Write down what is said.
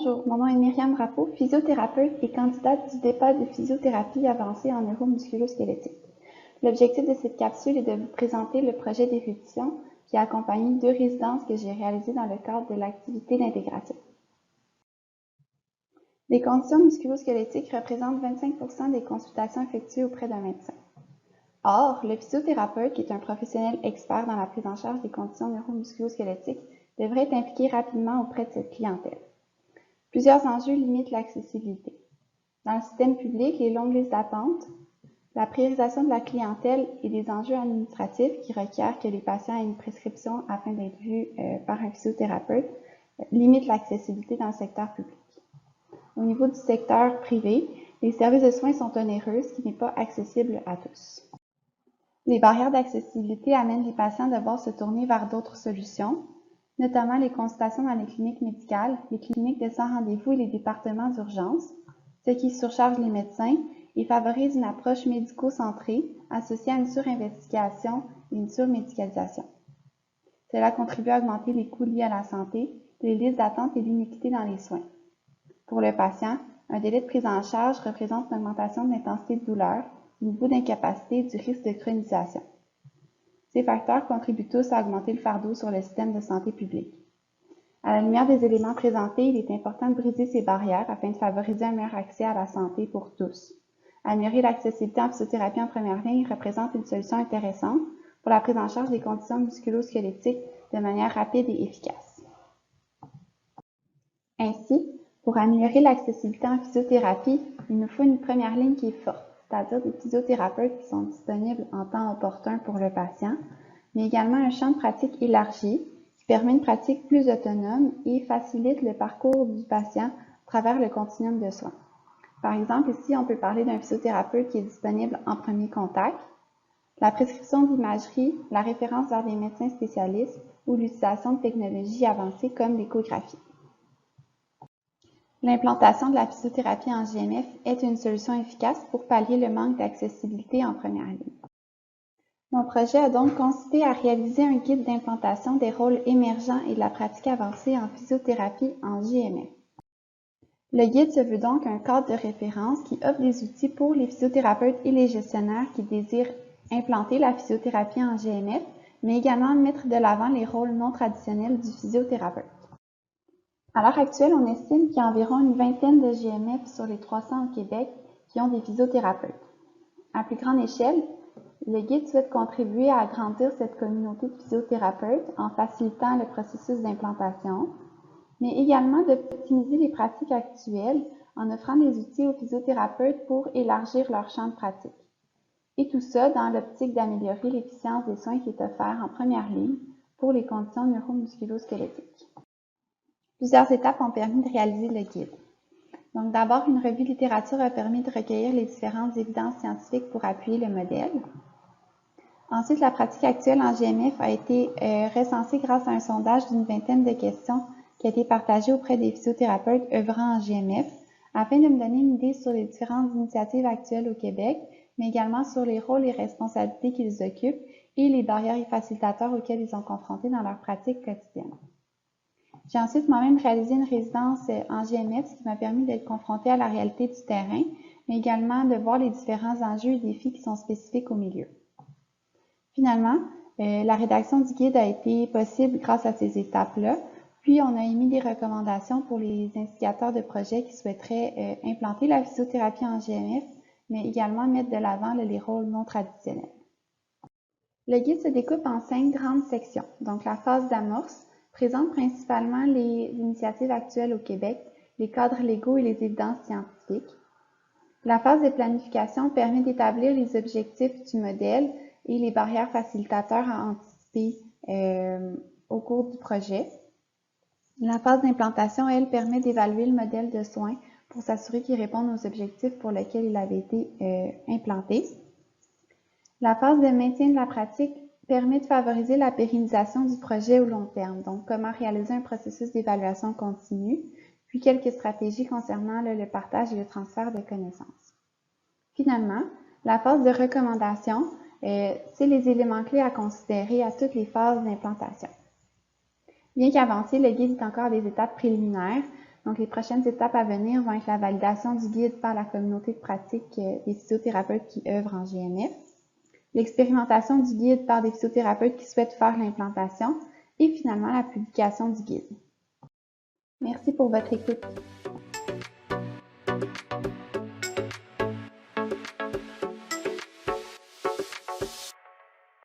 Bonjour, mon nom est Myriam Drapeau, physiothérapeute et candidate du départ de physiothérapie avancée en neuromusculo-squelettique. L'objectif de cette capsule est de vous présenter le projet d'érudition qui a accompagné 2 résidences que j'ai réalisées dans le cadre de l'activité d'intégration. Les conditions musculo-squelettiques représentent 25% des consultations effectuées auprès d'un médecin. Or, le physiothérapeute, qui est un professionnel expert dans la prise en charge des conditions neuromusculo-squelettiques, devrait être impliqué rapidement auprès de cette clientèle. Plusieurs enjeux limitent l'accessibilité. Dans le système public, les longues listes d'attente, la priorisation de la clientèle et des enjeux administratifs qui requièrent que les patients aient une prescription afin d'être vus par un physiothérapeute limitent l'accessibilité dans le secteur public. Au niveau du secteur privé, les services de soins sont onéreux, ce qui n'est pas accessible à tous. Les barrières d'accessibilité amènent les patients à devoir se tourner vers d'autres solutions, notamment les consultations dans les cliniques médicales, les cliniques de sans rendez-vous et les départements d'urgence, ce qui surcharge les médecins et favorise une approche médico-centrée associée à une surinvestigation et une surmédicalisation. Cela contribue à augmenter les coûts liés à la santé, les listes d'attente et l'iniquité dans les soins. Pour le patient, un délai de prise en charge représente une augmentation de l'intensité de douleur, du niveau d'incapacité et du risque de chronisation. Ces facteurs contribuent tous à augmenter le fardeau sur le système de santé publique. À la lumière des éléments présentés, il est important de briser ces barrières afin de favoriser un meilleur accès à la santé pour tous. Améliorer l'accessibilité en physiothérapie en première ligne représente une solution intéressante pour la prise en charge des conditions musculo-squelettiques de manière rapide et efficace. Ainsi, pour améliorer l'accessibilité en physiothérapie, il nous faut une première ligne qui est forte, c'est-à-dire des physiothérapeutes qui sont disponibles en temps opportun pour le patient, mais également un champ de pratique élargi qui permet une pratique plus autonome et facilite le parcours du patient à travers le continuum de soins. Par exemple, ici, on peut parler d'un physiothérapeute qui est disponible en premier contact, la prescription d'imagerie, la référence vers des médecins spécialistes ou l'utilisation de technologies avancées comme l'échographie. L'implantation de la physiothérapie en GMF est une solution efficace pour pallier le manque d'accessibilité en première ligne. Mon projet a donc consisté à réaliser un guide d'implantation des rôles émergents et de la pratique avancée en physiothérapie en GMF. Le guide se veut donc un cadre de référence qui offre des outils pour les physiothérapeutes et les gestionnaires qui désirent implanter la physiothérapie en GMF, mais également mettre de l'avant les rôles non traditionnels du physiothérapeute. À l'heure actuelle, on estime qu'il y a environ une vingtaine de GMF sur les 300 au Québec qui ont des physiothérapeutes. À plus grande échelle, le guide souhaite contribuer à agrandir cette communauté de physiothérapeutes en facilitant le processus d'implantation, mais également d'optimiser les pratiques actuelles en offrant des outils aux physiothérapeutes pour élargir leur champ de pratique. Et tout ça dans l'optique d'améliorer l'efficience des soins qui est offert en première ligne pour les conditions neuromusculo-squelettiques. Plusieurs étapes ont permis de réaliser le guide. Donc d'abord, une revue de littérature a permis de recueillir les différentes évidences scientifiques pour appuyer le modèle. Ensuite, la pratique actuelle en GMF a été recensée grâce à un sondage d'une vingtaine de questions qui a été partagé auprès des physiothérapeutes œuvrant en GMF afin de me donner une idée sur les différentes initiatives actuelles au Québec, mais également sur les rôles et responsabilités qu'ils occupent et les barrières et facilitateurs auxquels ils sont confrontés dans leur pratique quotidienne. J'ai ensuite moi-même réalisé une résidence en GMF, ce qui m'a permis d'être confrontée à la réalité du terrain, mais également de voir les différents enjeux et défis qui sont spécifiques au milieu. Finalement, la rédaction du guide a été possible grâce à ces étapes-là, puis on a émis des recommandations pour les instigateurs de projets qui souhaiteraient implanter la physiothérapie en GMF, mais également mettre de l'avant les rôles non traditionnels. Le guide se découpe en 5 grandes sections, donc la phase d'amorce présente principalement les initiatives actuelles au Québec, les cadres légaux et les évidences scientifiques. La phase de planification permet d'établir les objectifs du modèle et les barrières facilitateurs à anticiper au cours du projet. La phase d'implantation, elle, permet d'évaluer le modèle de soins pour s'assurer qu'il répond aux objectifs pour lesquels il avait été implanté. La phase de maintien de la pratique permet de favoriser la pérennisation du projet au long terme, donc comment réaliser un processus d'évaluation continue, puis quelques stratégies concernant le partage et le transfert de connaissances. Finalement, la phase de recommandation, c'est les éléments clés à considérer à toutes les phases d'implantation. Bien qu'avancé, le guide est encore à des étapes préliminaires, Donc, les prochaines étapes à venir vont être la validation du guide par la communauté de pratique des physiothérapeutes qui œuvrent en GMF, l'expérimentation du guide par des physiothérapeutes qui souhaitent faire l'implantation et finalement la publication du guide. Merci pour votre écoute.